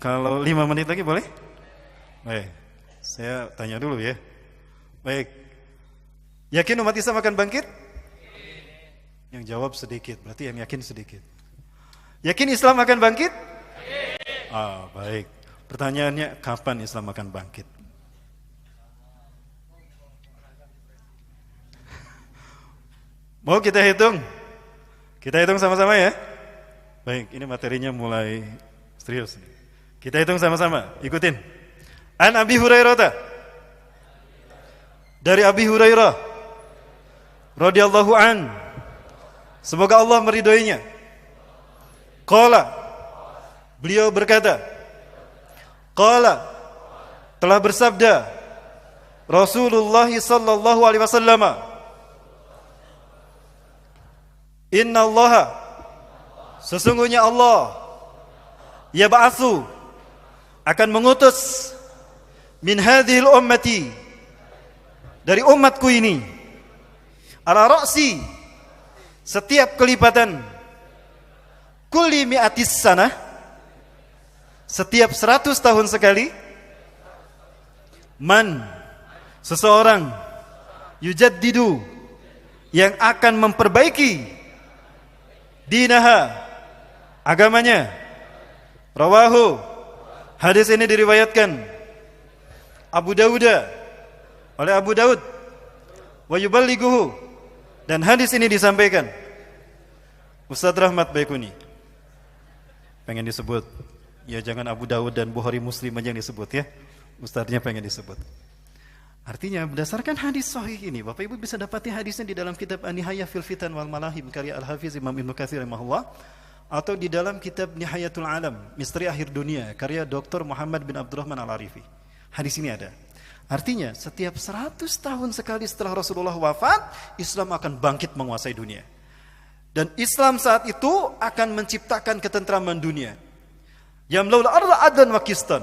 Kalau 5 menit lagi boleh? Baik, saya tanya dulu ya. Baik, yakin umat Islam akan bangkit? Yang jawab sedikit, berarti yang yakin sedikit. Yakin Islam akan bangkit? Baik. Pertanyaannya, kapan Islam akan bangkit? Mau kita hitung? Kita hitung sama-sama ya. Baik, ini materinya mulai serius. Kita hitung sama-sama, ikutin. An Abi Hurairah. Dari Abi Hurairah radhiyallahu an, semoga Allah meridhoinya. Qala, beliau berkata, qala, telah bersabda Rasulullah sallallahu alaihi wasallam, inna Allaha, sesungguhnya Allah, yab'atsu, akan mengutus min hadhil ummati, dari umatku ini, ala ra'si, setiap kelipatan, kulli mi'atis sanah, setiap 100 tahun sekali, man, seseorang, yujaddidu, yang akan memperbaiki dinaha, agamanya. Rawahu, hadis ini diriwayatkan Abu Dawud, oleh Abu Daud, wa yuballighuhu, dan hadis ini disampaikan Ustaz Rahmat Baikuni. Pengen disebut, ya jangan Abu Dawud dan Bukhari Muslim aja yang disebut ya, Ustaznya pengen disebut. Artinya berdasarkan hadis sahih ini, Bapak Ibu bisa dapati hadisnya di dalam kitab An-Nihayah fil Fitan wal Malahim karya Al-Hafiz Imam Ibnu Katsir rahimahullah, atau di dalam kitab Nihayatul Alam, Misteri Akhir Dunia karya Dr. Muhammad bin Abdurrahman Al-Arifi. Hadis ini ada. Artinya setiap 100 tahun sekali setelah Rasulullah wafat, Islam akan bangkit menguasai dunia. Dan Islam saat itu akan menciptakan ketentraman dunia. Yamlaul arda adlan wa qistan.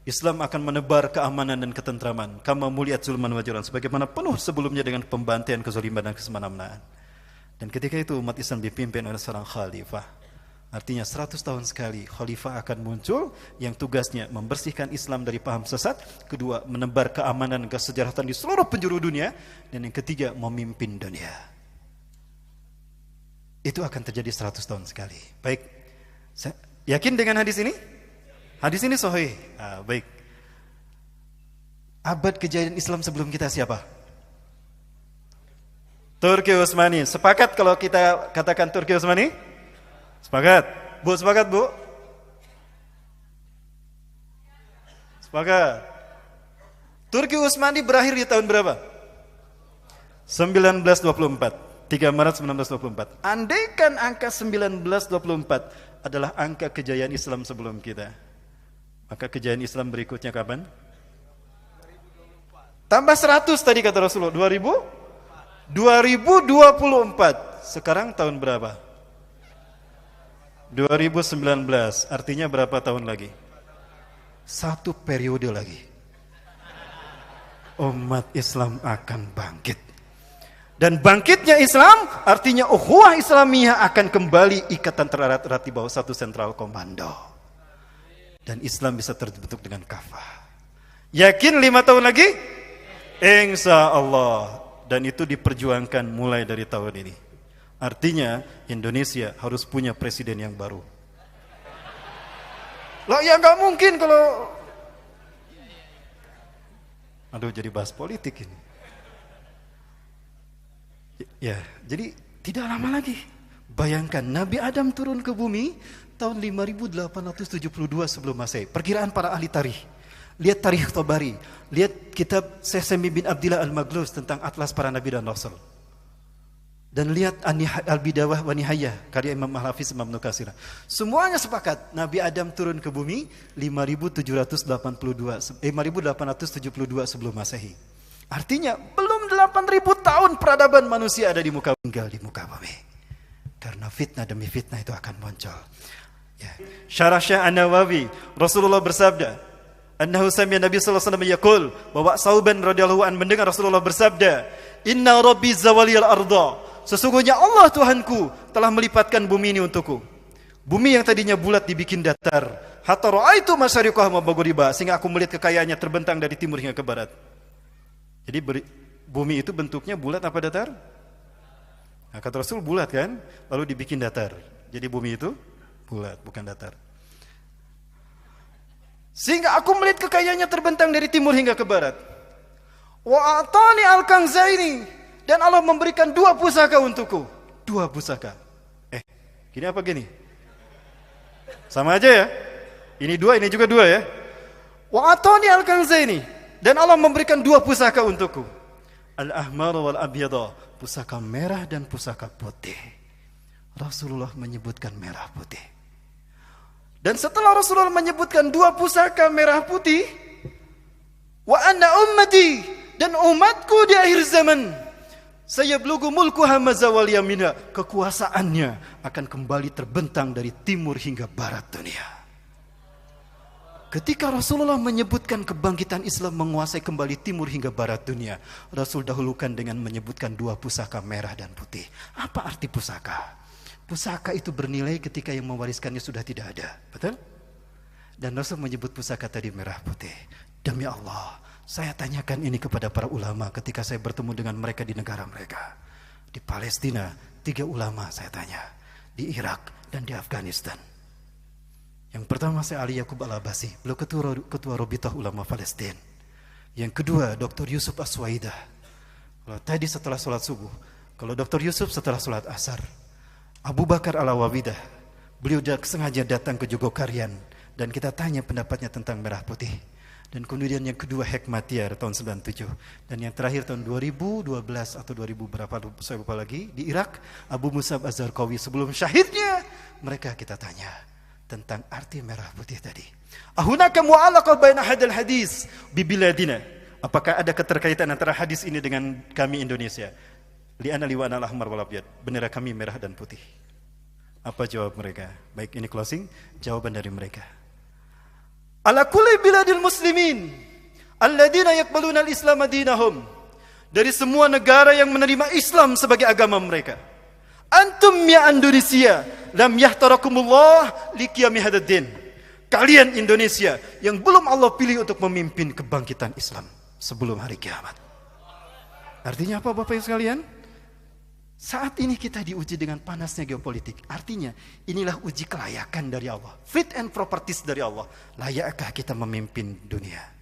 Islam akan menebar keamanan dan ketentraman. Kama muliat zulman wa juran, sebagaimana penuh sebelumnya dengan pembantaian, kezaliman dan kesemena-menaan. Dan ketika itu umat Islam dipimpin oleh seorang khalifah. Artinya 100 tahun sekali khalifah akan muncul yang tugasnya membersihkan Islam dari paham sesat, kedua menebar keamanan dan kesejahteraan di seluruh penjuru dunia, dan yang ketiga memimpin dunia. Itu akan terjadi 100 tahun sekali. Baik, yakin dengan hadis ini? Hadis ini sahih. Baik. Abad kejayaan Islam sebelum kita siapa? Turki Utsmani. Sepakat kalau kita katakan Turki Utsmani? Sepakat? Bu, sepakat Bu? Sepakat. Turki Utsmani berakhir di tahun berapa? 1924. 3 Maret 1924. Andaikan angka 1924 adalah angka kejayaan Islam sebelum kita, maka kejayaan Islam berikutnya kapan? Tambah 100 tadi kata Rasulullah. 2024. Sekarang tahun berapa? 2019. Artinya berapa tahun lagi? 1 periode lagi. Umat Islam akan bangkit. Dan bangkitnya Islam artinya ukhuwah Islamiyah akan kembali ikatan tererat-erat di bawah satu sentral komando. Dan Islam bisa terbentuk dengan kafah. Yakin 5 tahun lagi? Insya Allah. Dan itu diperjuangkan mulai dari tahun ini. Artinya Indonesia harus punya presiden yang baru. Lah ya nggak mungkin kalau, aduh jadi bahas politik ini. Ya, jadi tidak lama lagi. Bayangkan Nabi Adam turun ke bumi tahun 5872 sebelum Masehi. Perkiraan para ahli tarikh. Lihat Tarikh Tabari, lihat kitab Syekh Sami bin Abdillah Al-Maglus tentang atlas para nabi dan rasul. Dan lihat Al-Bidawah wa Nihayah karya Imam Al-Hafiz Imam Ibnu Katsir. Semuanya sepakat Nabi Adam turun ke bumi 5872 sebelum Masehi. Artinya belum 8000 tahun peradaban manusia ada di muka tinggal di muka bumi. Karena fitnah demi fitnah itu akan muncul. Ya. Syarah Syekh An-Nawawi, Rasulullah bersabda, annahu sami'a Nabi sallallahu alaihi wasallam yaqul, bahwa Sauban radhiyallahu an mendengar Rasulullah bersabda, inna rabbi zawaliyal arda, sesungguhnya Allah Tuhanku telah melipatkan bumi ini untukku. Bumi yang tadinya bulat dibikin datar. Hatta ra'aitu masyariqaha wa maghribaha, sehingga aku melihat kekayaannya terbentang dari timur hingga ke barat. Jadi bumi itu bentuknya bulat apa datar? Nah, kata Rasul bulat kan, lalu dibikin datar. Jadi bumi itu bulat, bukan datar. Sehingga aku melihat kekayaannya terbentang dari timur hingga ke barat. Wa atani al-kanzaini, dan Allah memberikan 2 pusaka untukku. 2 pusaka. Gini apa gini? Sama aja ya. Ini 2, ini juga 2 ya. Wa atani al-kanzaini, dan Allah memberikan 2 pusaka untukku. Al-ahmar wal abyada, pusaka merah dan pusaka putih. Rasulullah menyebutkan merah putih. Dan setelah Rasulullah menyebutkan 2 pusaka merah putih, wa anna ummati, dan umatku di akhir zaman, sayablugu mulkuha mazawal yaminha, kekuasaannya akan kembali terbentang dari timur hingga barat dunia. Ketika Rasulullah menyebutkan kebangkitan Islam menguasai kembali timur hingga barat dunia, Rasul dahulukan dengan menyebutkan 2 pusaka merah dan putih. Apa arti pusaka? Pusaka itu bernilai ketika yang mewariskannya sudah tidak ada, betul? Dan Rasul menyebut pusaka tadi merah putih. Demi Allah, saya tanyakan ini kepada para ulama ketika saya bertemu dengan mereka di negara mereka. Di Palestina, 3 ulama saya tanya. Di Irak dan di Afghanistan. Yang pertama saya Ali Yakub Al-Abasi, beliau ketua Robitah Ulama Palestina. Yang kedua Dr. Yusuf Aswaidah. Kalau tadi setelah sholat subuh, kalau Dr. Yusuf setelah sholat asar. Abu Bakar Al-Awawidah, beliau sengaja datang ke Jogokarian dan kita tanya pendapatnya tentang merah putih. Dan kemudian yang kedua Hekmatyar tahun 97, dan yang terakhir tahun 2012 atau 2000 berapa saya lupa lagi di Irak, Abu Musab Az-Zarqawi. Sebelum syahidnya mereka kita tanya tentang arti merah putih tadi. Ahunaka mu'alaqah baina hadal hadis bibiladina. Apakah ada keterkaitan antara hadis ini dengan kami Indonesia? Li'ana liwana al-ahmar wal abyad. Bendera kami merah dan putih. Apa jawab mereka? Baik, ini closing jawaban dari mereka. Ala kulli biladil muslimin alladina yaqbaluna al-islam dinahum. Dari semua negara yang menerima Islam sebagai agama mereka. Antum ya Indonesia lam yahtarakumullah liqiyami hadaddin. Kalian Indonesia yang belum Allah pilih untuk memimpin kebangkitan Islam sebelum hari kiamat. Artinya apa Bapak Ibu sekalian? Saat ini kita diuji dengan panasnya geopolitik. Artinya inilah uji kelayakan dari Allah. Fit and properties dari Allah. Layakkah kita memimpin dunia?